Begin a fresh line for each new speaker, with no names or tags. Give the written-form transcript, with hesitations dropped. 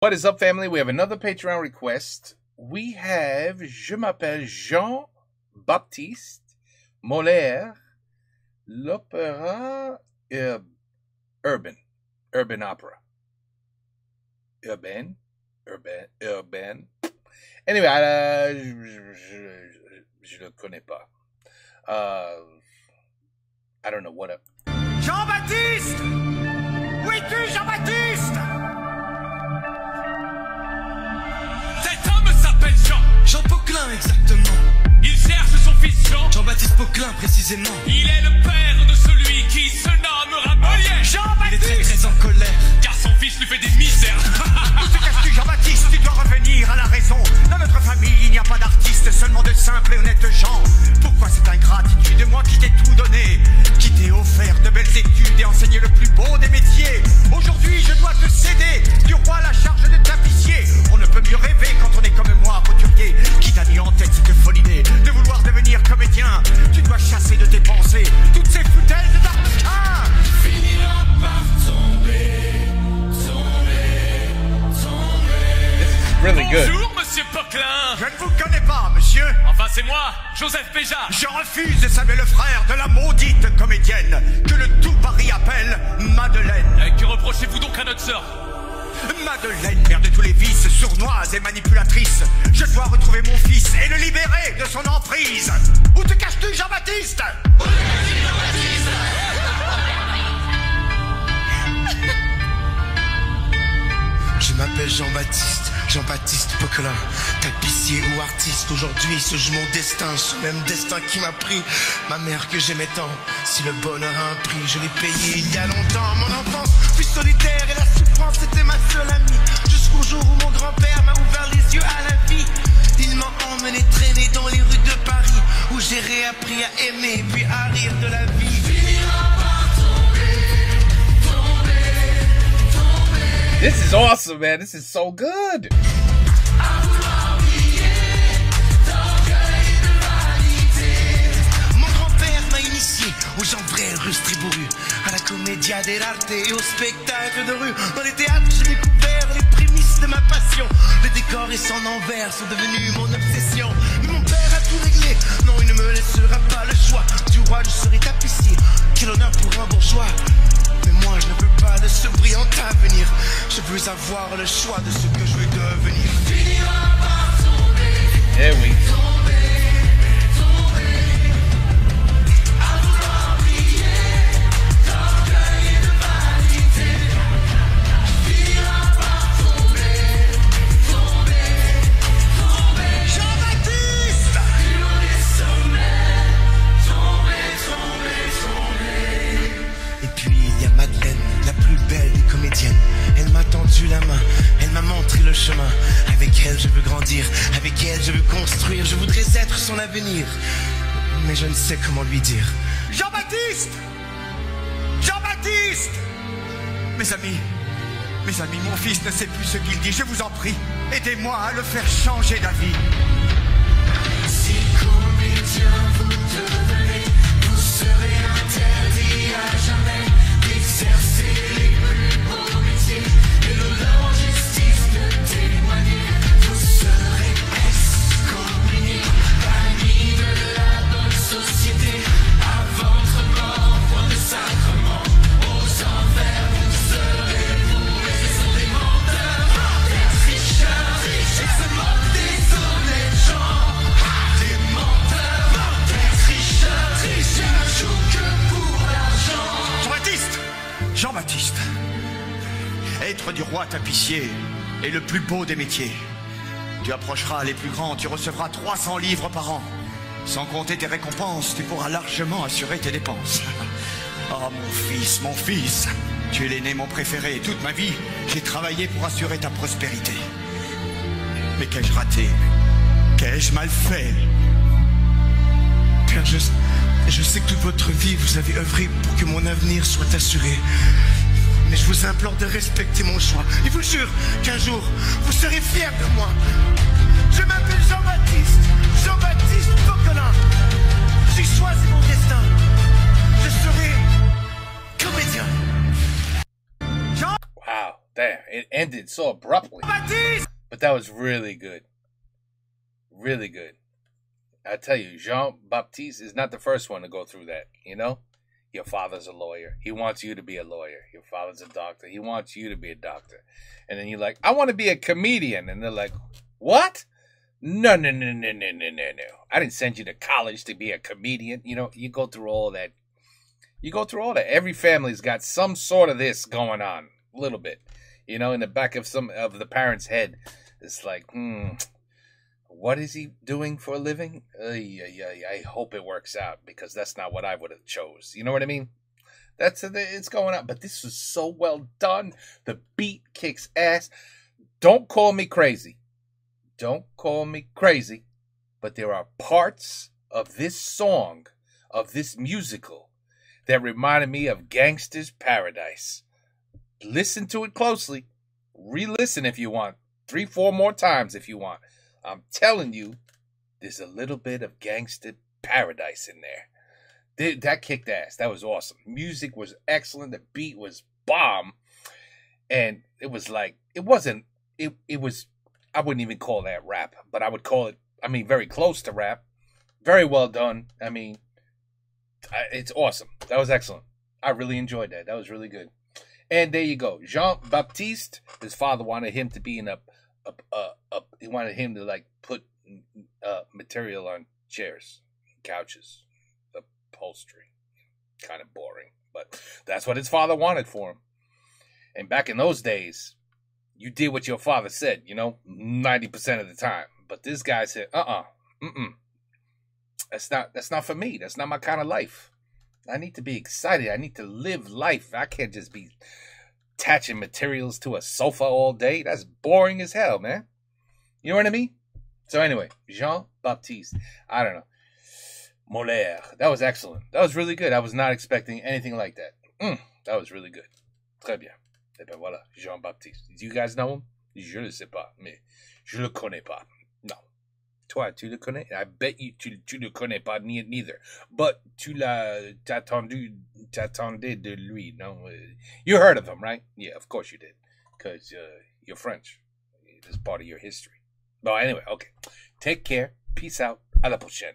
What is up, family? We have another Patreon request. We have Je m'appelle Jean-Baptiste Molaire, l'opéra urban opera. Urban. Anyway, je le connais pas. I don't know what up.
Jean-Baptiste! Où es-tu, Jean-Baptiste?
Jean Poquelin, exactement.
Il cherche son fils Jean.
Jean-Baptiste Poquelin, précisément.
Il est le père de celui qui se nommera Molière.
Il est très en colère,
car son fils lui fait des misères.
Où te caches-tu, Jean-Baptiste? Tu dois revenir à la raison. Dans notre famille, il n'y a pas d'artistes, seulement de simples et honnêtes gens. Pourquoi cette ingratitude de moi qui t'ai tout donné, qui t'ai offert de belles études et enseigné le plus beau des métiers? Aujourd'hui, je dois te céder du roi la charge de tapissier. On ne peut mieux rêver quand on est comme moi, roturier. Qui t'a mis en tête cette folle idée de vouloir devenir comédien? Tu dois chasser de tes pensées toutes ces foutaises d'arlequin.
Finira par tomber.
Really good.
Bonjour, monsieur Poquelin.
Je ne vous connais pas, monsieur.
Enfin, c'est moi, Joseph Béja.
Je refuse de saluer le frère de la maudite comédienne que le tout Paris appelle Madeleine.
Que reprochez-vous donc à notre sœur?
Madeleine, mère de tous les vices, sournoise et manipulatrice. Je dois retrouver mon fils et le libérer de son emprise. Où te caches-tu, Jean-Baptiste?
Je m'appelle Jean-Baptiste Poquelin, tapissier ou artiste. Aujourd'hui se joue mon destin, ce même destin qui m'a pris ma mère que j'aimais tant. Si le bonheur a un prix, je l'ai payé il y a longtemps. Mon enfance fut solitaire et la souffrance était ma seule amie. Jusqu'au jour où mon grand-père m'a ouvert les yeux à la vie. Il m'a emmené traîner dans les rues de Paris, où j'ai réappris à aimer puis à rire de la vie.
This is awesome, man. This is so good.
Mon grand-père m'a initié aux gens vrais, rustres et bourrus, à la commedia dell'arte et au spectacle de rue. Dans les théâtres, j'ai découvert les prémices de ma passion. Les décors et son envers sont devenus mon obsession. Mais mon père a tout réglé. Non, il ne me laissera pas le choix. Du roi, je serai tapissier. Quel honneur pour un bourgeois. Mais moi, je ne veux pas de ce brillant avenir. Je veux avoir le choix de ce que je veux devenir.
There we go.
Elle m'a tendu la main, elle m'a montré le chemin. Avec elle je veux grandir, avec elle je veux construire. Je voudrais être son avenir, mais je ne sais comment lui dire.
Jean-Baptiste! Jean-Baptiste! Mes amis, mon fils ne sait plus ce qu'il dit. Je vous en prie, aidez-moi à le faire changer d'avis.
Si comédien vous devenez, vous serez interdit à jamais d'exercer les plus beaux métiers et de leur justice de témoigner. Vous serez excommunié, banni de la bonne société. À votre mort, point de sacrement, aux envers vous serez voués. Ce sont des menteurs, des tricheurs, et se moquent des honnêtes gens. Des menteurs, des tricheurs, qui ne jouent que pour l'argent.
Jean-Baptiste, être du roi tapissier est le plus beau des métiers. Tu approcheras les plus grands, tu recevras 300 livres par an. Sans compter tes récompenses, tu pourras largement assurer tes dépenses. Oh mon fils, tu es l'aîné mon préféré. Toute ma vie, j'ai travaillé pour assurer ta prospérité. Mais qu'ai-je raté? Qu'ai-je mal fait?
Père, je sais que toute votre vie vous avez œuvré pour que mon avenir soit assuré. Mais je vous implore de respecter mon choix. Et vous jure qu'un jour, vous serez fiers de moi. Je m'appelle Jean-Baptiste Poquelin. J'ai choisi mon destin. Je serai comédien.
Wow, damn, it ended so abruptly. But that was really good. Really good. I tell you, Jean-Baptiste is not the first one to go through that, you know? Your father's a lawyer. He wants you to be a lawyer. Your father's a doctor. He wants you to be a doctor. And then you're like, I want to be a comedian. And they're like, what? No. I didn't send you to college to be a comedian. You know, you go through all that. Every family's got some sort of this going on. A little bit. You know, in the back of some of the parents' head. It's like, what is he doing for a living? I hope it works out, because that's not what I would have chose. You know what I mean? It's going on. But this was so well done. The beat kicks ass. Don't call me crazy. Don't call me crazy. But there are parts of this song, of this musical, that reminded me of Gangsta's Paradise. Listen to it closely. Re-listen if you want. 3-4 more times if you want. I'm telling you, there's a little bit of Gangsta Paradise in there. That kicked ass. That was awesome. Music was excellent. The beat was bomb. And it was like, it was, I wouldn't even call that rap, but I would call it, very close to rap. Very well done. It's awesome. That was excellent. I really enjoyed that. That was really good. And there you go. Jean-Baptiste, his father wanted him to be in he wanted him to like put material on chairs, couches, upholstery. Kind of boring, but that's what his father wanted for him. And back in those days, you did what your father said, 90% of the time. But this guy said, that's not for me. That's not my kind of life. I need to be excited. I need to live life. I can't just be attaching materials to a sofa all day. That's boring as hell, man. You know what I mean? So anyway, Jean-Baptiste. I don't know. Molière. That was excellent. That was really good. I was not expecting anything like that. That was really good. Très bien. Et ben voilà, Jean-Baptiste. Do you guys know him? Je ne sais pas, mais je le connais pas. Non. Toi, tu le connais? I bet you tu le connais pas neither. But t'attendais de lui, no? You heard of him, right? Yeah, of course you did. Because you're French. It's part of your history. But anyway, okay. Take care. Peace out. À la prochaine.